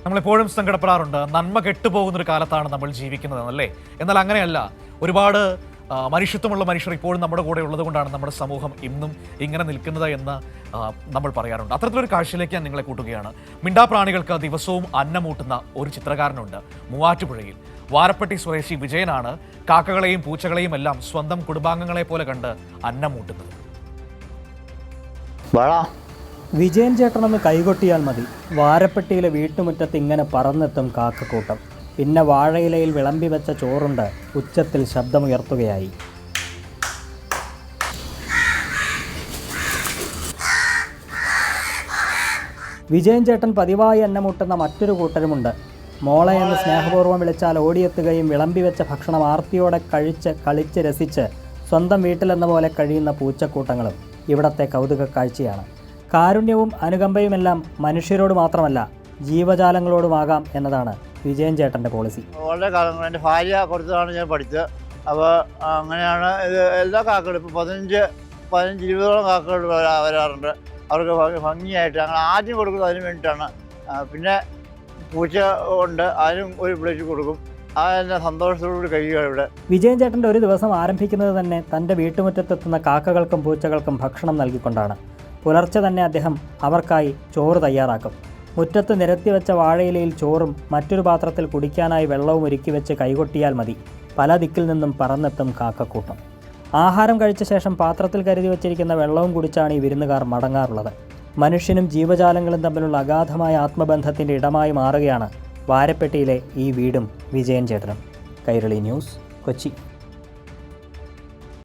നമ്മളെപ്പോഴും സങ്കടപ്പെടാറുണ്ട്. നന്മ കെട്ടുപോകുന്നൊരു കാലത്താണ് നമ്മൾ ജീവിക്കുന്നതെന്നല്ലേ? എന്നാൽ അങ്ങനെയല്ല. ഒരുപാട് മനുഷ്യത്വമുള്ള മനുഷ്യർ ഇപ്പോഴും നമ്മുടെ കൂടെ ഉള്ളത് കൊണ്ടാണ് നമ്മുടെ സമൂഹം ഇന്നും ഇങ്ങനെ നിൽക്കുന്നത് എന്ന് നമ്മൾ പറയാറുണ്ട്. അത്തരത്തിലൊരു കാഴ്ചയിലേക്ക് ഞാൻ നിങ്ങളെ കൂട്ടുകയാണ്. മിണ്ടാപ്രാണികൾക്ക് ദിവസവും അന്നമൂട്ടുന്ന ഒരു ചിത്രകാരനുണ്ട് മൂവാറ്റുപുഴയിൽ. വാരപ്പെട്ടി സ്വദേശി വിജയനാണ് കാക്കകളെയും പൂച്ചകളെയും എല്ലാം സ്വന്തം കുടുംബാംഗങ്ങളെ പോലെ കണ്ട് അന്നമൂട്ടുന്നത്. വിജയൻ ചേട്ടനൊന്ന് കൈകൊട്ടിയാൽ മതി. വാരപ്പെട്ടിയിലെ വീട്ടുമുറ്റത്ത് ഇങ്ങനെ പറന്നെത്തും കാക്കക്കൂട്ടം. പിന്നെ വാഴയിലയിൽ വിളമ്പി വെച്ച ചോറുണ്ട് ഉച്ചത്തിൽ ശബ്ദമുയർത്തുകയായി. വിജയൻ ചേട്ടൻ പതിവായി അന്നമൂട്ടുന്ന മറ്റൊരു കൂട്ടരുമുണ്ട്. മോളെ എന്ന് സ്നേഹപൂർവ്വം വിളിച്ചാൽ ഓടിയെത്തുകയും വിളമ്പി വെച്ച ഭക്ഷണം ആർത്തിയോടെ കഴിച്ച് കളിച്ച് രസിച്ച് സ്വന്തം വീട്ടിലെന്ന പോലെ കഴിയുന്ന പൂച്ചക്കൂട്ടങ്ങളും ഇവിടത്തെ കൗതുക കാഴ്ചയാണ്. കാരുണ്യവും അനുകമ്പയുമെല്ലാം മനുഷ്യരോട് മാത്രമല്ല ജീവജാലങ്ങളോടുമാകാം എന്നതാണ് വിജയൻ ചേട്ടൻ്റെ പോളിസി. വളരെ കാലങ്ങൾ എൻ്റെ ഭാര്യ കൊടുത്തതാണ് ഞാൻ പഠിച്ചത്. അപ്പോൾ അങ്ങനെയാണ് ഇത് എല്ലാ കാക്കകളും ഇപ്പോൾ 15-20 കാക്കകൾ വരാറുണ്ട്. അവർക്ക് ഭംഗിയായിട്ട് ഞങ്ങൾ ആദ്യം കൊടുക്കുന്നത് അതിന് വേണ്ടിയിട്ടാണ്. പിന്നെ പൂച്ച ഉണ്ട്, അതിനും ഒരു പ്ലേറ്റ് കൊടുക്കും. അതെന്നെ സന്തോഷത്തോടുകൂടി കഴിയുക ഇവിടെ. വിജയൻ ചേട്ടൻ്റെ ഒരു ദിവസം ആരംഭിക്കുന്നത് തന്നെ തൻ്റെ വീട്ടുമുറ്റത്തെത്തുന്ന കാക്കകൾക്കും പൂച്ചകൾക്കും ഭക്ഷണം നൽകിക്കൊണ്ടാണ്. പുലർച്ചെ തന്നെ അദ്ദേഹം അവർക്കായി ചോറ് തയ്യാറാക്കും. മുറ്റത്ത് നിരത്തിവെച്ച വാഴയിലയിൽ ചോറും മറ്റൊരു പാത്രത്തിൽ കുടിക്കാനായി വെള്ളവും ഒരുക്കി വെച്ച് കൈകൊട്ടിയാൽ മതി. പല ദിക്കിൽ നിന്നും പറന്നെത്തും കാക്കക്കൂട്ടം. ആഹാരം കഴിച്ച ശേഷം പാത്രത്തിൽ കരുതി വച്ചിരിക്കുന്ന വെള്ളവും കുടിച്ചാണ് ഈ വിരുന്നുകാർ മടങ്ങാറുള്ളത്. മനുഷ്യനും ജീവജാലങ്ങളും തമ്മിലുള്ള അഗാധമായ ആത്മബന്ധത്തിൻ്റെ ഇടമായി മാറുകയാണ് വാരപ്പെട്ടിയിലെ ഈ വീടും വിജയൻ ചേട്ടനും. കൈരളി ന്യൂസ്, കൊച്ചി.